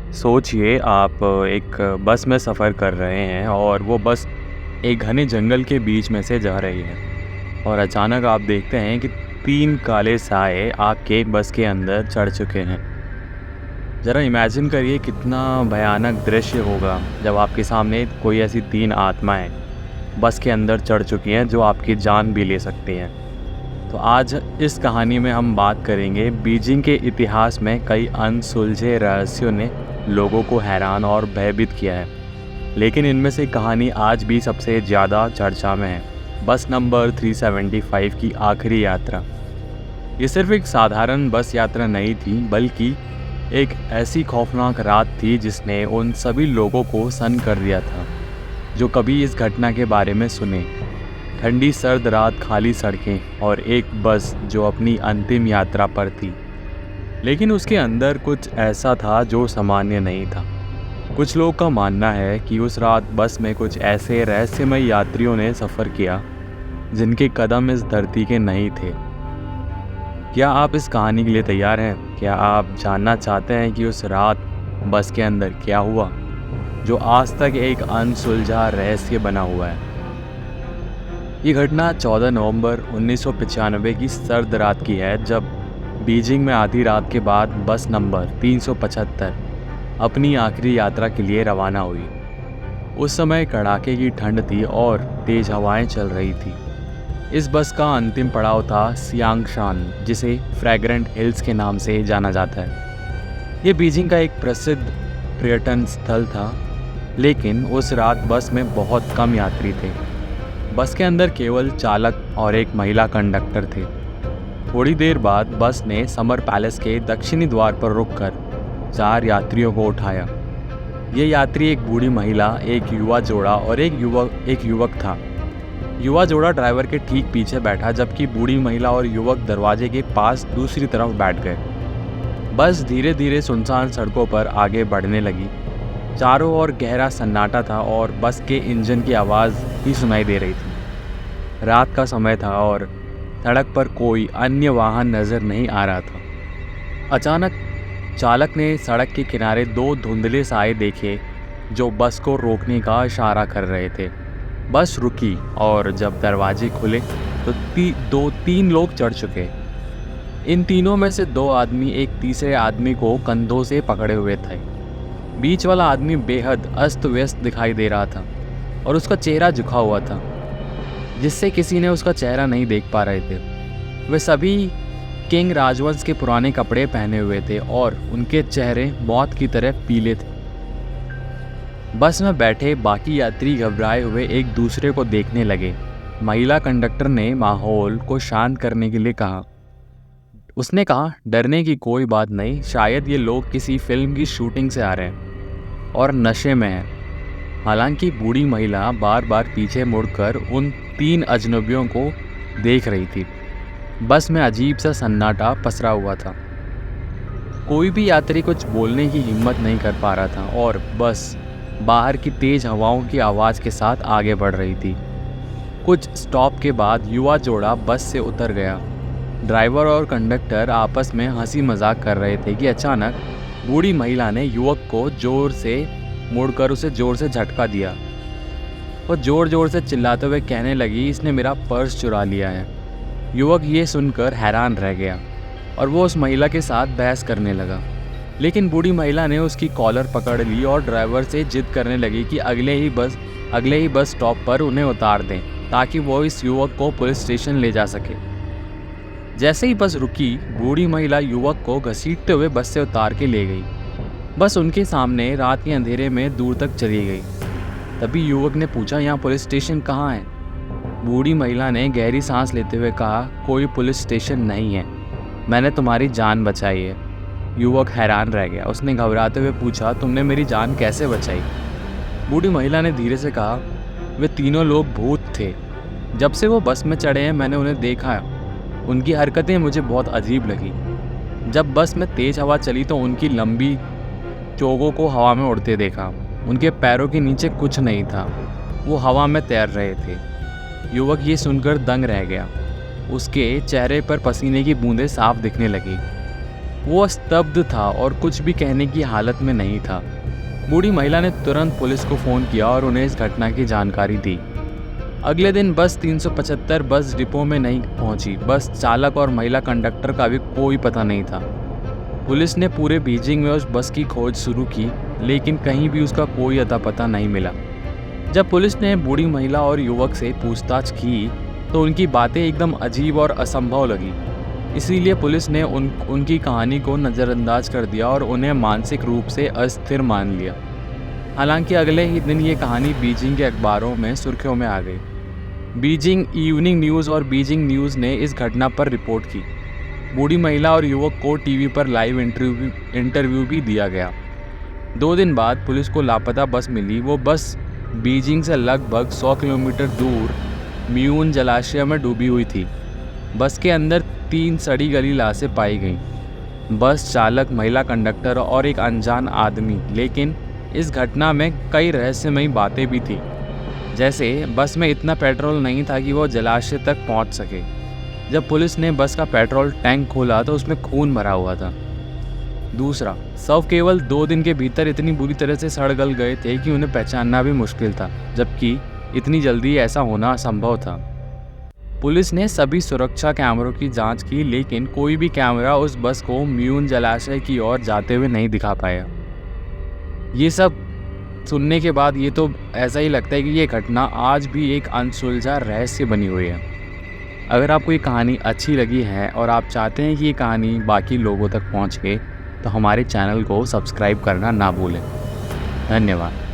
सोचिए आप एक बस में सफ़र कर रहे हैं और वो बस एक घने जंगल के बीच में से जा रही है और अचानक आप देखते हैं कि 3 काले साए आपके बस के अंदर चढ़ चुके हैं। ज़रा इमेजिन करिए कितना भयानक दृश्य होगा जब आपके सामने कोई ऐसी 3 आत्माएँ बस के अंदर चढ़ चुकी हैं जो आपकी जान भी ले सकती हैं। तो आज इस कहानी में हम बात करेंगे बीजिंग के इतिहास में कई अनसुलझे रहस्यों ने लोगों को हैरान और भयभीत किया है, लेकिन इनमें से कहानी आज भी सबसे ज़्यादा चर्चा में है। बस नंबर 375 की आखिरी यात्रा। ये सिर्फ एक साधारण बस यात्रा नहीं थी, बल्कि एक ऐसी खौफनाक रात थी जिसने उन सभी लोगों को सन्न कर दिया था जो कभी इस घटना के बारे में सुने। ठंडी सर्द रात, खाली सड़कें और एक बस जो अपनी अंतिम यात्रा पर थी, लेकिन उसके अंदर कुछ ऐसा था जो सामान्य नहीं था। कुछ लोगों का मानना है कि उस रात बस में कुछ ऐसे रहस्यमय यात्रियों ने सफ़र किया जिनके कदम इस धरती के नहीं थे। क्या आप इस कहानी के लिए तैयार हैं? क्या आप जानना चाहते हैं कि उस रात बस के अंदर क्या हुआ, जो आज तक एक अनसुलझा रहस्य बना हुआ है? ये घटना 14 नवंबर 1995 की सर्द रात की है, जब बीजिंग में आधी रात के बाद बस नंबर 375 अपनी आखिरी यात्रा के लिए रवाना हुई। उस समय कड़ाके की ठंड थी और तेज हवाएं चल रही थी। इस बस का अंतिम पड़ाव था सियांगशान, जिसे फ्रैग्रेंट हिल्स के नाम से जाना जाता है। ये बीजिंग का एक प्रसिद्ध पर्यटन स्थल था, लेकिन उस रात बस में बहुत कम यात्री थे। बस के अंदर केवल चालक और एक महिला कंडक्टर थे। थोड़ी देर बाद बस ने समर पैलेस के दक्षिणी द्वार पर रुककर 4 यात्रियों को उठाया। ये यात्री एक बूढ़ी महिला, एक युवा जोड़ा और एक युवक था। युवा जोड़ा ड्राइवर के ठीक पीछे बैठा, जबकि बूढ़ी महिला और युवक दरवाजे के पास दूसरी तरफ बैठ गए। बस धीरे धीरे सुनसान सड़कों पर आगे बढ़ने लगी। चारों ओर गहरा सन्नाटा था और बस के इंजन की आवाज़ ही सुनाई दे रही थी। रात का समय था और सड़क पर कोई अन्य वाहन नज़र नहीं आ रहा था। अचानक चालक ने सड़क के किनारे 2 धुंधले साए देखे जो बस को रोकने का इशारा कर रहे थे। बस रुकी और जब दरवाजे खुले तो 3 लोग चढ़ चुके। इन तीनों में से 2 आदमी एक तीसरे आदमी को कंधों से पकड़े हुए थे। बीच वाला आदमी बेहद अस्त व्यस्त दिखाई दे रहा था और उसका चेहरा झुका हुआ था, जिससे किसी ने उसका चेहरा नहीं देख पा रहे थे। वे सभी किंग राजवंश के पुराने कपड़े पहने हुए थे और उनके चेहरे मौत की तरह पीले थे। बस में बैठे बाकी यात्री घबराए हुए एक दूसरे को देखने लगे। महिला कंडक्टर ने माहौल को शांत करने के लिए कहा। उसने कहा, डरने की कोई बात नहीं, शायद ये लोग किसी फिल्म की शूटिंग से आ रहे हैं और नशे में हैं। हालांकि बूढ़ी महिला बार बार पीछे मुड़कर उन 3 अजनबियों को देख रही थी। बस में अजीब सा सन्नाटा पसरा हुआ था। कोई भी यात्री कुछ बोलने की हिम्मत नहीं कर पा रहा था और बस बाहर की तेज हवाओं की आवाज़ के साथ आगे बढ़ रही थी। कुछ स्टॉप के बाद युवा जोड़ा बस से उतर गया। ड्राइवर और कंडक्टर आपस में हंसी मजाक कर रहे थे कि अचानक बूढ़ी महिला ने युवक को जोर से मुड़कर उसे जोर से झटका दिया। वो जोर जोर से चिल्लाते हुए कहने लगी, इसने मेरा पर्स चुरा लिया है। युवक ये सुनकर हैरान रह गया और वो उस महिला के साथ बहस करने लगा, लेकिन बूढ़ी महिला ने उसकी कॉलर पकड़ ली और ड्राइवर से जिद करने लगी कि अगले ही बस स्टॉप पर उन्हें उतार दें ताकि वो इस युवक को पुलिस स्टेशन ले जा सके। जैसे ही बस रुकी, बूढ़ी महिला युवक को घसीटते हुए बस से उतार के ले गई। बस उनके सामने रात के अंधेरे में दूर तक चली गई। तभी युवक ने पूछा, यहाँ पुलिस स्टेशन कहाँ है? बूढ़ी महिला ने गहरी सांस लेते हुए कहा, कोई पुलिस स्टेशन नहीं है, मैंने तुम्हारी जान बचाई है। युवक हैरान रह गया। उसने घबराते हुए पूछा, तुमने मेरी जान कैसे बचाई? बूढ़ी महिला ने धीरे से कहा, वे तीनों लोग भूत थे। जब से वो बस में चढ़े हैं मैंने उन्हें देखा है। उनकी हरकतें मुझे बहुत अजीब लगी। जब बस में तेज़ हवा चली तो उनकी लंबी चोगों को हवा में उड़ते देखा। उनके पैरों के नीचे कुछ नहीं था, वो हवा में तैर रहे थे। युवक ये सुनकर दंग रह गया। उसके चेहरे पर पसीने की बूंदें साफ दिखने लगी। वो स्तब्ध था और कुछ भी कहने की हालत में नहीं था। बूढ़ी महिला ने तुरंत पुलिस को फ़ोन किया और उन्हें इस घटना की जानकारी दी। अगले दिन बस 375 बस डिपो में नहीं पहुंची। बस चालक और महिला कंडक्टर का भी कोई पता नहीं था। पुलिस ने पूरे बीजिंग में उस बस की खोज शुरू की, लेकिन कहीं भी उसका कोई अता पता नहीं मिला। जब पुलिस ने बूढ़ी महिला और युवक से पूछताछ की तो उनकी बातें एकदम अजीब और असंभव लगी। इसीलिए पुलिस ने उनकी कहानी को नज़रअंदाज कर दिया और उन्हें मानसिक रूप से अस्थिर मान लिया। हालांकि अगले ही दिन ये कहानी बीजिंग के अखबारों में सुर्खियों में आ गई। बीजिंग इवनिंग न्यूज़ और बीजिंग न्यूज़ ने इस घटना पर रिपोर्ट की। बूढ़ी महिला और युवक को टीवी पर लाइव इंटरव्यू भी दिया गया। 2 दिन बाद पुलिस को लापता बस मिली। वो बस बीजिंग से लगभग 100 किलोमीटर दूर म्यून जलाशय में डूबी हुई थी। बस के अंदर 3 सड़ी गली लाशें पाई गईं। बस चालक, महिला कंडक्टर और एक अनजान आदमी। लेकिन इस घटना में कई रहस्यमयी बातें भी थी। जैसे बस में इतना पेट्रोल नहीं था कि वो जलाशय तक पहुंच सके। जब पुलिस ने बस का पेट्रोल टैंक खोला तो उसमें खून भरा हुआ था। दूसरा, शव केवल 2 दिन के भीतर इतनी बुरी तरह से सड़ गल गए थे कि उन्हें पहचानना भी मुश्किल था, जबकि इतनी जल्दी ऐसा होना असंभव था। पुलिस ने सभी सुरक्षा कैमरों की जांच की, लेकिन कोई भी कैमरा उस बस को म्यून जलाशय की ओर जाते हुए नहीं दिखा पाया। ये सब सुनने के बाद ये तो ऐसा ही लगता है कि ये घटना आज भी एक अनसुलझा रहस्य बनी हुई है। अगर आपको ये कहानी अच्छी लगी है और आप चाहते हैं कि ये कहानी बाकी लोगों तक पहुंचे, तो हमारे चैनल को सब्सक्राइब करना ना भूलें। धन्यवाद।